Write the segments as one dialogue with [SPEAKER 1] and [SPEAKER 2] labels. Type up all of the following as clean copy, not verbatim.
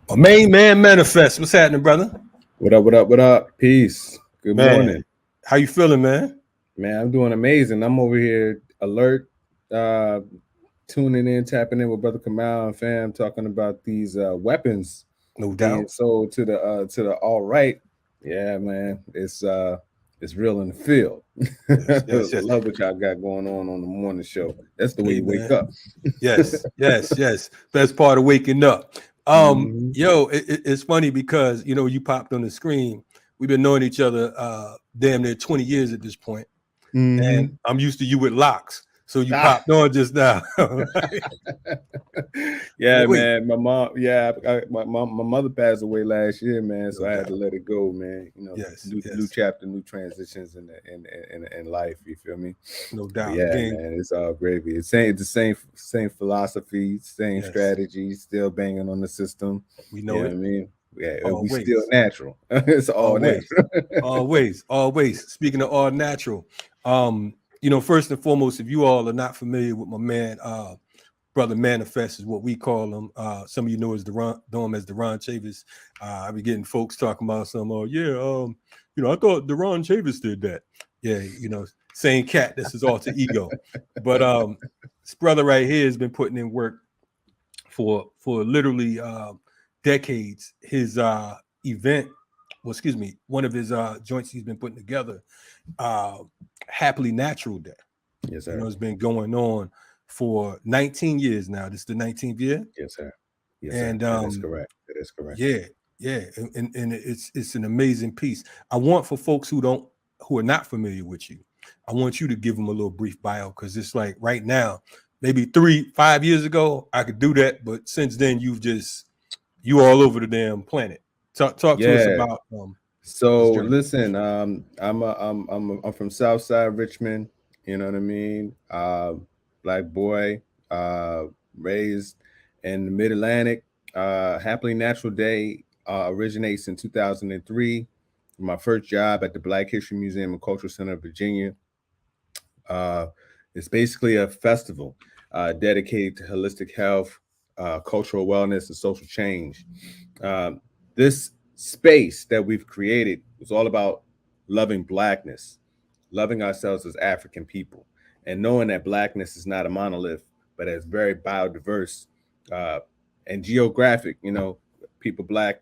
[SPEAKER 1] My main man manifest. What's happening, brother?
[SPEAKER 2] What up, what up, what up? Peace. Good
[SPEAKER 1] Man,
[SPEAKER 2] morning.
[SPEAKER 1] how you feeling, man?
[SPEAKER 2] Man, I'm doing amazing. I'm over here alert, uh, tuning in, tapping in with Brother Kamal and fam, talking about these weapons
[SPEAKER 1] No
[SPEAKER 2] being
[SPEAKER 1] doubt.
[SPEAKER 2] sold to the all right. Yeah, man. It's real in the field.
[SPEAKER 1] Yes, yes, yes.
[SPEAKER 2] Love what y'all got going on the morning show. That's the way
[SPEAKER 1] Hey,
[SPEAKER 2] you wake
[SPEAKER 1] man.
[SPEAKER 2] up.
[SPEAKER 1] Yes, yes, yes. Best part of waking up.
[SPEAKER 2] Hmm.
[SPEAKER 1] Yo, it's funny because you popped on the screen. We've been knowing each other damn near 20 years at this point, and
[SPEAKER 2] Hmm.
[SPEAKER 1] I'm used to you with locks. So you
[SPEAKER 2] Ah.
[SPEAKER 1] popped on just now.
[SPEAKER 2] Yeah,
[SPEAKER 1] Wait,
[SPEAKER 2] man. My mom, yeah, my mother passed away last year, man. So
[SPEAKER 1] no
[SPEAKER 2] I had to
[SPEAKER 1] doubt.
[SPEAKER 2] let it go, man.
[SPEAKER 1] Yes,
[SPEAKER 2] New
[SPEAKER 1] yes,
[SPEAKER 2] chapter, new transitions in life. You feel me?
[SPEAKER 1] no
[SPEAKER 2] But
[SPEAKER 1] doubt.
[SPEAKER 2] yeah,
[SPEAKER 1] Again,
[SPEAKER 2] man, it's all gravy. It's the same philosophy, same
[SPEAKER 1] yes,
[SPEAKER 2] strategy, still banging on the system.
[SPEAKER 1] we
[SPEAKER 2] You
[SPEAKER 1] know
[SPEAKER 2] know
[SPEAKER 1] it
[SPEAKER 2] what I mean? Yeah, we still
[SPEAKER 1] always.
[SPEAKER 2] natural. It's all
[SPEAKER 1] Always,
[SPEAKER 2] natural.
[SPEAKER 1] always, always. Speaking of all natural, first and foremost, if you all are not familiar with my man, brother Manifest is what we call him. Some of you know know him as Duron Chavis. I be getting folks talking about some, oh yeah, I thought Duron Chavis did that. Yeah, same cat. This is alter ego, but this brother right here has been putting in work for literally decades. His event, well, excuse me, one of his joints he's been putting together, uh, Happily Natural Day.
[SPEAKER 2] Yes, sir.
[SPEAKER 1] It's been going on for 19 years now. This is the 19th year,
[SPEAKER 2] Yes, sir. Yes, sir.
[SPEAKER 1] and
[SPEAKER 2] That is correct. That is correct.
[SPEAKER 1] yeah, yeah, and it's an amazing piece. I want for folks who are not familiar with you, I want you to give them a little brief bio because it's like right now, maybe 5 years ago, I could do that, but since then you all over the damn planet. Talk to us
[SPEAKER 2] Yeah.
[SPEAKER 1] about this
[SPEAKER 2] So
[SPEAKER 1] journey.
[SPEAKER 2] listen, I'm from Southside Richmond. You know what I mean? Black boy, uh, raised in the Mid Atlantic. Happily Natural Day originates in 2003. My first job at the Black History Museum and Cultural Center of Virginia. Uh, it's basically a festival dedicated to holistic health, cultural wellness, and social change. Um, this space that we've created is all about loving Blackness, loving ourselves as African people, and knowing that Blackness is not a monolith, but it's very biodiverse uh, and geographic. People Black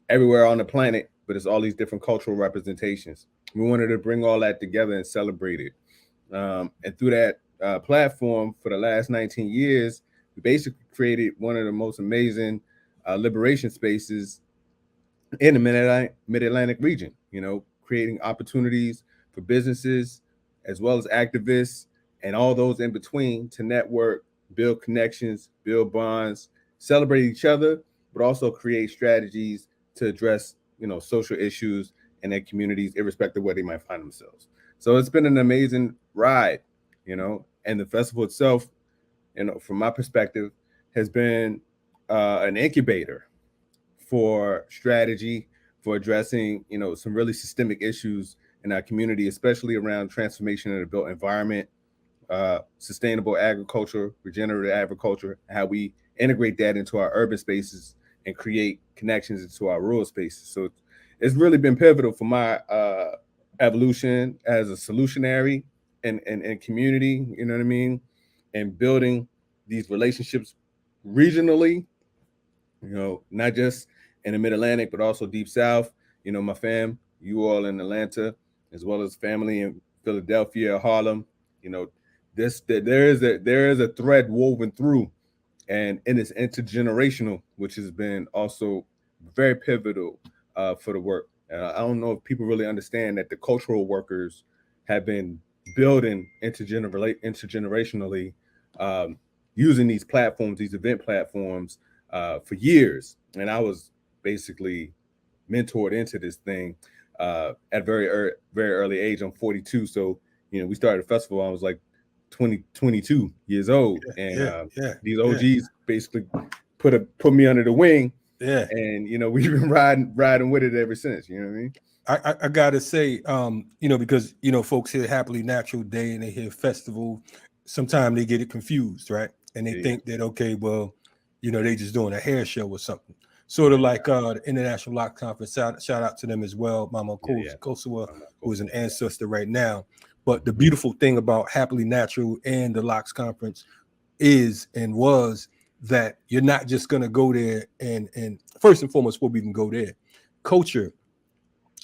[SPEAKER 2] everywhere on the planet, but it's all these different cultural representations. We wanted to bring all that together and celebrate it. And through that platform for the last 19 years, we basically created one of the most amazing liberation spaces in the Mid-Atlantic region, creating opportunities for businesses as well as activists and all those in between to network, build connections, build bonds, celebrate each other, but also create strategies to address, social issues in their communities, irrespective of where they might find themselves. So it's been an amazing ride, and the festival itself, from my perspective, has been an incubator for strategy for addressing some really systemic issues in our community, especially around transformation of the built environment, sustainable agriculture, regenerative agriculture, how we integrate that into our urban spaces and create connections into our rural spaces. So it's really been pivotal for my evolution as a solutionary and community, you know what I mean, and building these relationships regionally, not just in the Mid Atlantic, but also deep south. My fam, you all in Atlanta, as well as family in Philadelphia, Harlem. You know, there is a thread woven through, and it's intergenerational, which has been also very pivotal for the work. I don't know if people really understand that the cultural workers have been building intergenerationally, um, using these platforms, these event platforms, for years. And I was basically mentored into this thing at very early age. I'm 42, so we started a festival. I was like 22 years old, and
[SPEAKER 1] Yeah, yeah,
[SPEAKER 2] these
[SPEAKER 1] yeah,
[SPEAKER 2] OGs basically put me under the wing,
[SPEAKER 1] yeah.
[SPEAKER 2] and we've been riding with it ever since. You know what I mean?
[SPEAKER 1] I gotta say, because folks hear Happily Natural Day and they hear festival, sometimes they get it confused, right? And they
[SPEAKER 2] Yeah,
[SPEAKER 1] think that okay, well, they just doing a hair show or something. Sort of like the International Lock Conference. Shout out to them as well, Mama Kosua, who is an ancestor right now. But the beautiful thing about Happily Natural and the Locks Conference is and was that you're not just going to go there and first and foremost, before we even go there, culture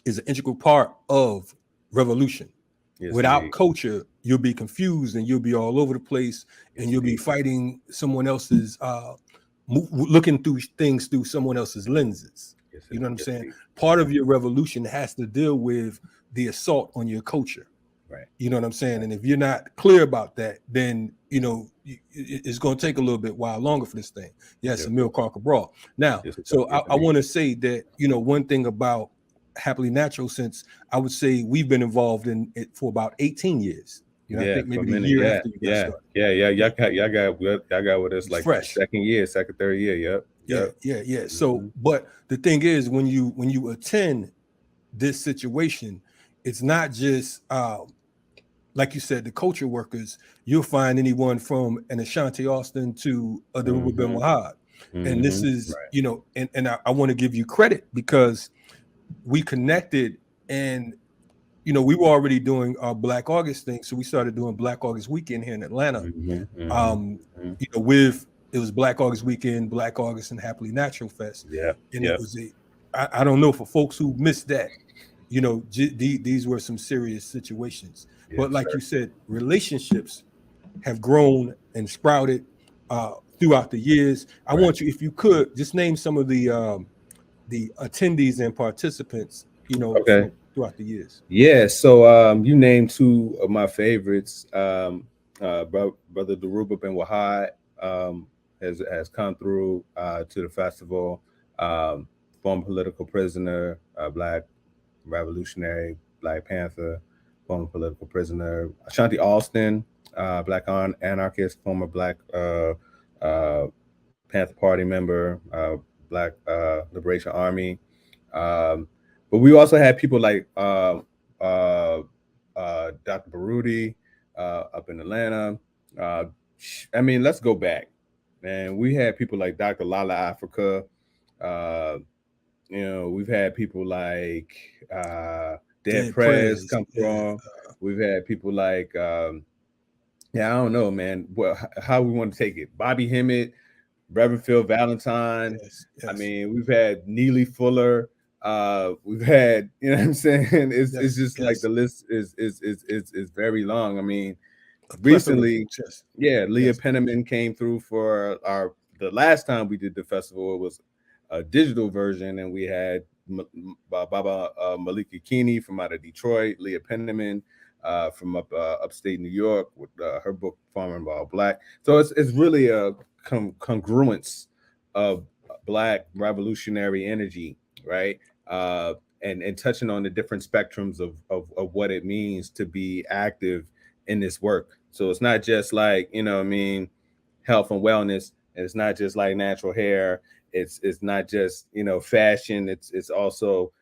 [SPEAKER 1] is an integral part of revolution. Yes, without indeed. Culture, you'll be confused and you'll be all over the place, and you'll be fighting someone else's looking through things through someone else's lenses. Yes, you know what I'm saying? Indeed. Part of your revolution has to deal with the assault on your culture. Right. You know what I'm saying? Right. And if you're not clear about that, then it's going to take a little bit while longer for this thing. Yes, Emil Carter Brawl. Now, so I want to say that one thing about Happily Natural, since I would say we've been involved in it for about 18 years. I think maybe the year after you got started.
[SPEAKER 2] Y'all got with us like fresh. Second, third year. Yep.
[SPEAKER 1] Yeah. So, but the thing is, when you attend this situation, it's not just like you said, the culture workers. You'll find anyone from an Ashanti Austin to a Daruba Ben Wahad. And this is, and I want to give you credit because we connected, and we were already doing our Black August thing, so we started doing Black August weekend here in Atlanta. With it was Black August weekend, Black August and Happily Natural Fest. It was I don't know, for folks who missed that, these were some serious situations. But like you said, relationships have grown and sprouted throughout the years. I want you, if you could, just name some of the attendees and participants, throughout the years.
[SPEAKER 2] Yeah, so you named two of my favorites. Brother Daruba Ben Wahad has come through to the festival. Former political prisoner, Black revolutionary, Black Panther, former political prisoner. Ashanti Austin, Black anarchist, former Black Panther Party member, Black Liberation Army. But we also had people like Dr. Baruti up in Atlanta. I mean, let's go back, man. We had people like Dr. Lala Africa. We've had people like Dead Prez come from. We've had people like, I don't know, man. Well, how we want to take it? Bobby Hemmett, Reverend Phil Valentine. Yes. I mean, we've had Neely Fuller. We've had, what I'm saying? It's just like the list is very long. I mean, recently, Leah Penniman came through for the last time we did the festival. It was a digital version, and we had Baba Malika Kini from out of Detroit, Leah Penniman from upstate New York with her book Farming While Black. So it's really a congruence of Black revolutionary energy, right? And touching on the different spectrums of what it means to be active in this work. So it's not just like, health and wellness, and it's not just like natural hair. It's not just, fashion. It's also,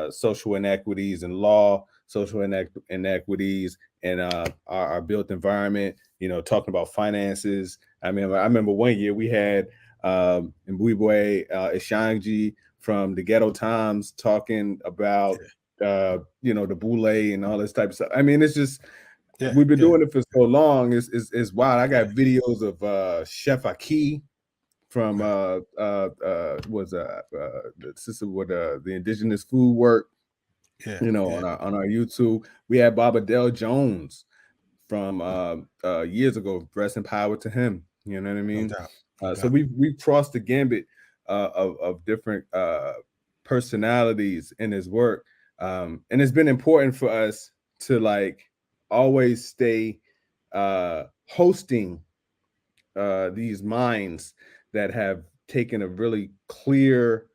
[SPEAKER 2] social inequities and law, social inequities and our built environment, talking about finances. I remember one year we had Mbuyibwe Ishangji from the Ghetto Times talking about, the boule and all this type of stuff. I mean, it's just, we've been doing it for so long. It's wild. I got videos of Chef Aki from the sister with the indigenous food work, on our YouTube. We had Baba Dell Jones from years ago. Rest in power to him. You know what I mean? So we've crossed the gambit of different personalities in his work, and it's been important for us to like always stay hosting these minds that have taken a really clear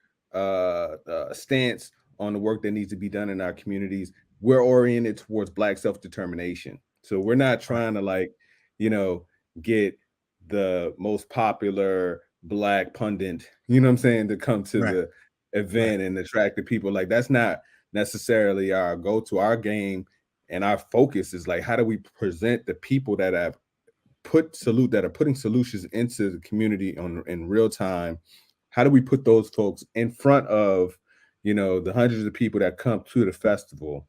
[SPEAKER 2] stance on the work that needs to be done in our communities. We're oriented towards Black self-determination. So we're not trying to like, get the most popular Black pundit, to come to the event and attract the people. Like that's not necessarily our go-to. Our game and our focus is like, how do we present the people that have that are putting solutions into the community in real time. How do we put those folks in front of, the hundreds of people that come to the festival,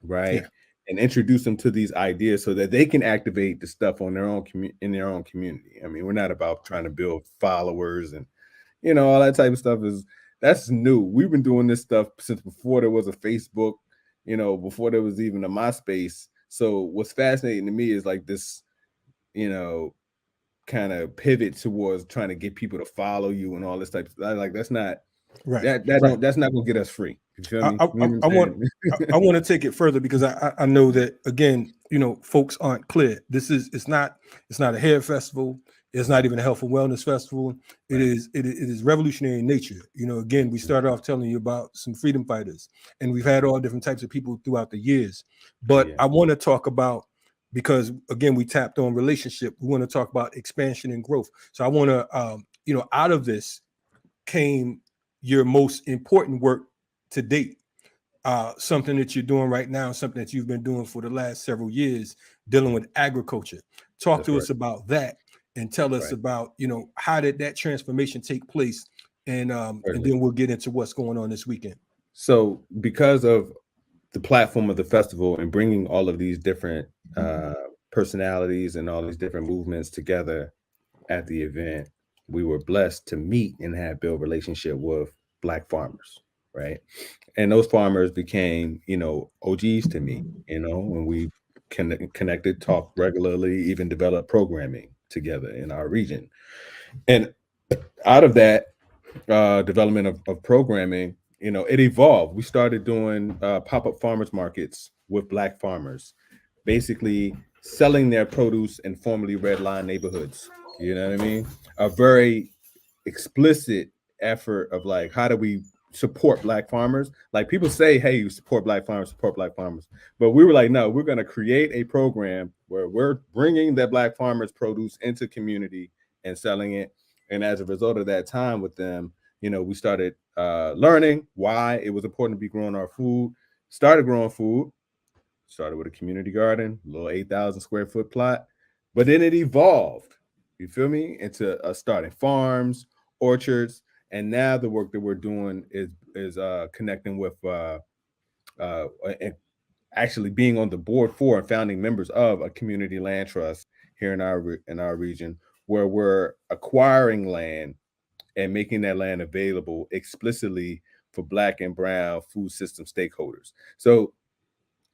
[SPEAKER 2] right?
[SPEAKER 1] Yeah.
[SPEAKER 2] And introduce them to these ideas so that they can activate the stuff on their own in their own community. I mean, we're not about trying to build followers and all that type of stuff that's new. We've been doing this stuff since before there was a Facebook, before there was even a MySpace. So what's fascinating to me is like this, kind of pivot towards trying to get people to follow you and all this type of stuff. Like that's not
[SPEAKER 1] Right.
[SPEAKER 2] that
[SPEAKER 1] Right.
[SPEAKER 2] don't that's not gonna get us free. You feel
[SPEAKER 1] I,
[SPEAKER 2] me?
[SPEAKER 1] I,
[SPEAKER 2] You know
[SPEAKER 1] I
[SPEAKER 2] what I'm
[SPEAKER 1] want
[SPEAKER 2] saying?
[SPEAKER 1] I want to take it further because I know that again, folks aren't clear. It's not a hair festival. It's not even a health and wellness festival.
[SPEAKER 2] Right.
[SPEAKER 1] It is revolutionary in nature. Again, we started off telling you about some freedom fighters, and we've had all different types of people throughout the years. But
[SPEAKER 2] Yeah.
[SPEAKER 1] I want to talk about, because again, we tapped on relationship. We want to talk about expansion and growth. So I want to, out of this came your most important work to date, something that you're doing right now, something that you've been doing for the last several years, dealing with agriculture. Talk
[SPEAKER 2] That's
[SPEAKER 1] to
[SPEAKER 2] right.
[SPEAKER 1] us about that and tell us
[SPEAKER 2] Right.
[SPEAKER 1] about, how did that transformation take place? And
[SPEAKER 2] Certainly.
[SPEAKER 1] then we'll get into what's going on this weekend.
[SPEAKER 2] So because of the platform of the festival and bringing all of these different personalities and all these different movements together at the event, we were blessed to meet and have build relationship with Black farmers, right? And those farmers became, OGs to me, when we connected, talked regularly, even developed programming together in our region. And out of that development of programming, it evolved. We started doing pop-up farmers markets with Black farmers, basically selling their produce in formerly red line neighborhoods. You know what I mean? A very explicit effort of like, how do we support Black farmers? Like people say, hey, you support Black farmers, but we were like, no, we're going to create a program where we're bringing that Black farmers produce into community and selling it. And as a result of that time with them, we started learning why it was important to be growing our food, started growing food, started with a community garden, a little 8,000 square foot plot, but then it evolved, you feel me, into starting farms, orchards, and now the work that we're doing is connecting with and actually being on the board for and founding members of a community land trust here in our region, where we're acquiring land and making that land available explicitly for Black and brown food system stakeholders. So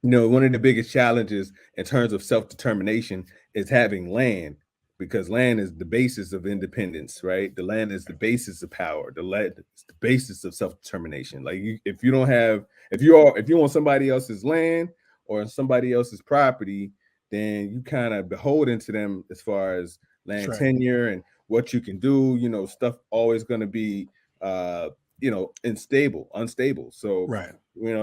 [SPEAKER 2] one of the biggest challenges in terms of self-determination is having land, because land is the basis of independence, right? The land is the basis of power. The land is the basis of self-determination. Like if you don't have, if you on somebody else's land or somebody else's property, then you kind of beholden to them as far as
[SPEAKER 1] That's
[SPEAKER 2] land
[SPEAKER 1] right.
[SPEAKER 2] tenure and what you can do. Stuff always going to be unstable. So
[SPEAKER 1] Right.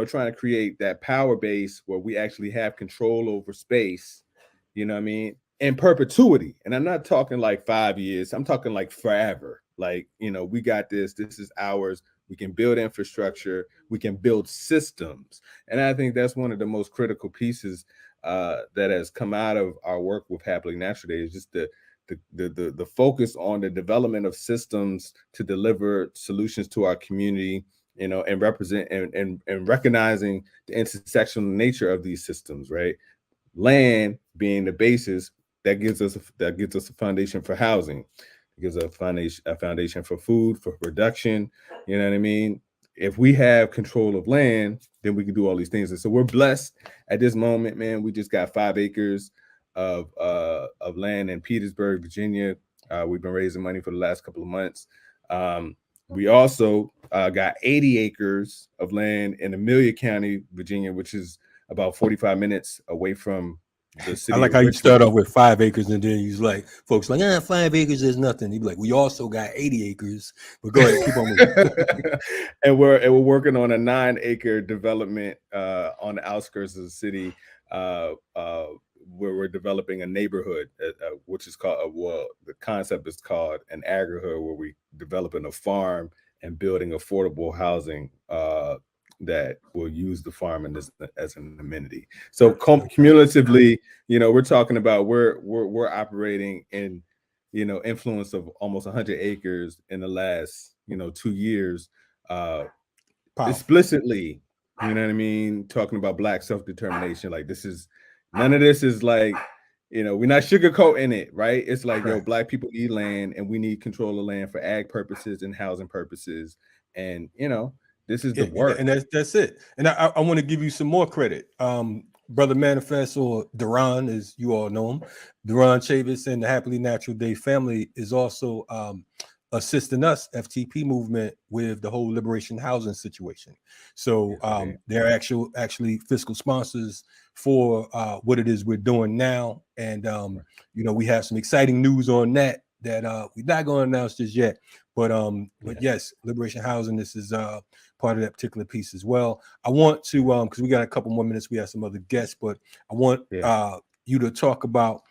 [SPEAKER 2] trying to create that power base where we actually have control over space, you know what I mean, in perpetuity. And I'm not talking like 5 years, I'm talking like forever. Like, we got this is ours. We can build infrastructure, we can build systems. And I think that's one of the most critical pieces that has come out of our work with Happily Natural Day, is just the focus on the development of systems to deliver solutions to our community, and represent and recognizing the intersectional nature of these systems, right? Land being the basis that gives us a foundation for housing, it gives a foundation for food, for production. You know what I mean? If we have control of land, then we can do all these things. And so we're blessed at this moment, man. We just got 5 acres of land in Petersburg, Virginia. We've been raising money for the last couple of months. We also got 80 acres of land in Amelia County, Virginia, which is about 45 minutes away from the
[SPEAKER 1] I
[SPEAKER 2] city
[SPEAKER 1] like
[SPEAKER 2] of
[SPEAKER 1] how you start
[SPEAKER 2] Richmond.
[SPEAKER 1] off with 5 acres and then you like, folks like, 5 acres is nothing. You be like, we also got 80 acres. But go ahead, keep on moving.
[SPEAKER 2] and we're working on a 9-acre development on the outskirts of the city, uh, uh, where we're developing a neighborhood, which is called, well, the concept is called an agrihood, where we developing a farm and building affordable housing that will use the farm as an amenity. So
[SPEAKER 1] Okay.
[SPEAKER 2] cumulatively, we're talking about we're operating in, influence of almost 100 acres in the last 2 years, uh,
[SPEAKER 1] Powerful.
[SPEAKER 2] explicitly. You know what I mean? Talking about Black self-determination. Like, this is none of this is like, we're not sugarcoating it, right? It's like, yo,
[SPEAKER 1] Right.
[SPEAKER 2] Black people need land, and we need control of land for ag purposes and housing purposes. And this is the work.
[SPEAKER 1] And that's it. And I want to give you some more credit. Brother Manifest, or Duron, as you all know him, Duron Chavis and the Happily Natural Day family is also assisting us, FTP movement, with the whole liberation housing situation. So they're actually fiscal sponsors for what it is we're doing now. And we have some exciting news on that we're not going to announce just yet. But yes, liberation housing, this is part of that particular piece as well. I want to, because we got a couple more minutes, we have some other guests, but I want you to talk about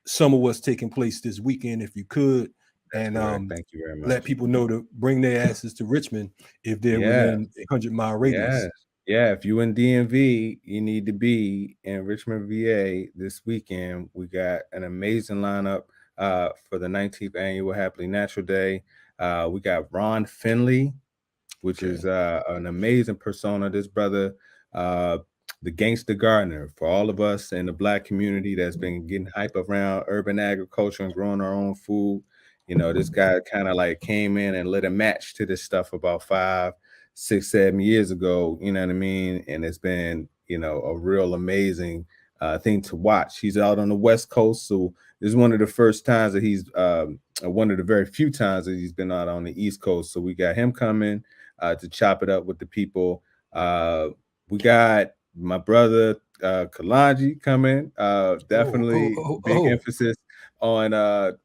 [SPEAKER 1] some of what's taking place this weekend, if you could, and
[SPEAKER 2] Thank you very much.
[SPEAKER 1] let people know to bring their asses to Richmond if they're within a 100-mile radius.
[SPEAKER 2] Yeah, if you in DMV, you need to be in Richmond, VA this weekend. We got an amazing lineup for the 19th annual Happily Natural Day. We got Ron Finley, which is an amazing persona. This brother, the gangster gardener, for all of us in the Black community that's been getting hype around urban agriculture and growing our own food. This guy kind of like came in and lit a match to this stuff about 5, 6, 7 years ago. You know what I mean? And it's been, a real amazing thing to watch. He's out on the West Coast, so this is one of the first times that he's one of the very few times that he's been out on the East Coast. So we got him coming to chop it up with the people. We got my brother Kalanji coming. Definitely big emphasis on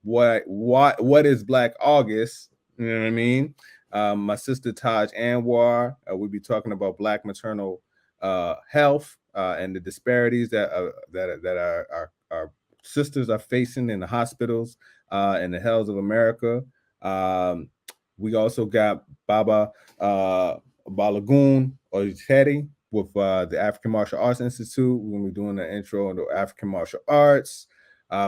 [SPEAKER 2] what is Black August. You know what I mean? My sister Taj Anwar. We'll be talking about Black maternal health and the disparities that our sisters are facing in the hospitals and the hells of America. We also got Baba Balagoon Ojeteri with the African Martial Arts Institute. We're going to be doing the intro into African martial arts.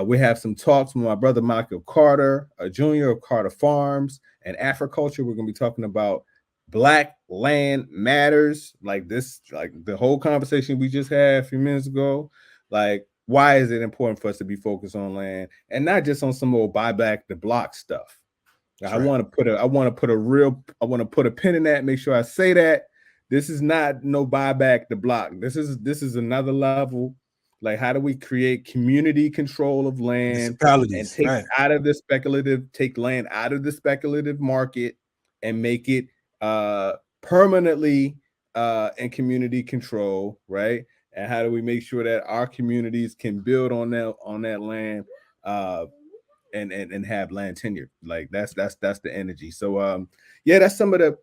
[SPEAKER 2] We have some talks with my brother Michael Carter, a junior of Carter Farms and Africulture. We're going to be talking about Black land matters, like this, like the whole conversation we just had a few minutes ago. Like, why is it important for us to be focused on land and not just on some old buy back the block stuff? I want to put a pin in that, make sure I say that this is not no buyback the block. This is another level. Like, how do we create community control of land and take land out of the speculative market and make it permanently in community control, right? And how do we make sure that our communities can build on that land and have land tenure? Like, that's the energy. So that's some of the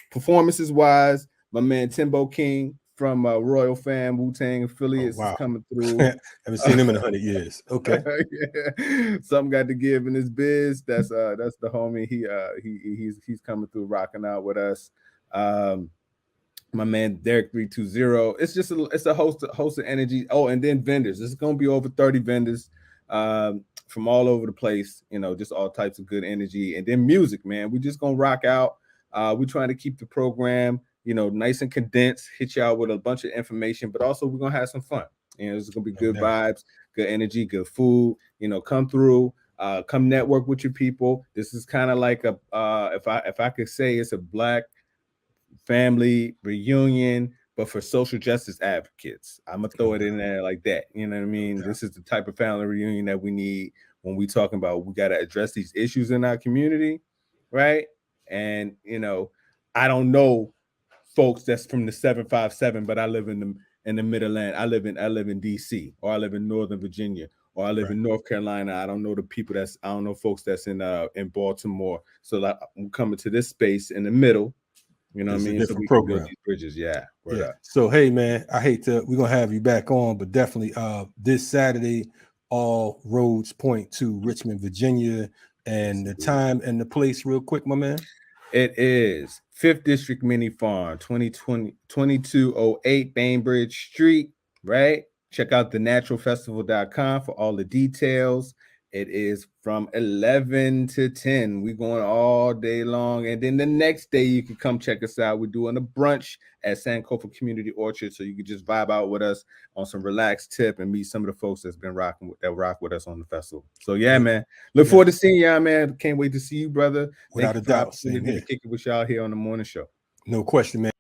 [SPEAKER 2] performances wise. My man Timbo King from Royal Fam Wu-Tang affiliates is coming through.
[SPEAKER 1] Haven't seen him in 100 years. Okay.
[SPEAKER 2] Something got to give in his biz. That's the homie. He's coming through, rocking out with us. My man Derek 320. It's just a host of energy. Oh, and then vendors. It's gonna be over 30 vendors from all over the place. Just all types of good energy. And then music, man. We're just gonna rock out. We're trying to keep the program, nice and condensed. Hit you out with a bunch of information, but also we're gonna have some fun. It's gonna be good vibes, good energy, good food. Come through. Come network with your people. This is kind of like a if I could say, it's a Black family reunion, but for social justice advocates. I'm gonna throw it in there like that. You know what I mean? Yeah. This is the type of family reunion that we need when we talking about we got to address these issues in our community, right? And I don't know folks that's from the 757, but I live in the Mid-Atlantic. I live in DC, or I live in Northern Virginia, or I live in North Carolina. I don't know folks that's in Baltimore. So like, I'm coming to this space in the middle. You know what I mean? So we can build these bridges. Yeah.
[SPEAKER 1] So hey, man, we're gonna have you back on, but definitely this Saturday, all roads point to Richmond, Virginia, and the time and the place real quick, my man.
[SPEAKER 2] It is 5th District Mini Farm, 2208 Bainbridge Street, right? Check out thenaturalfestival.com for all the details. It is from 11 to 10. We're going all day long. And then the next day, you can come check us out. We're doing a brunch at Sankofa Community Orchard. So you can just vibe out with us on some relaxed tip and meet some of the folks that's been rock with us on the festival. So yeah, man. Look forward to seeing y'all, man. Can't wait to see you, brother.
[SPEAKER 1] Without a doubt. Same here.
[SPEAKER 2] To kick it with y'all here on the morning show.
[SPEAKER 1] No question, man.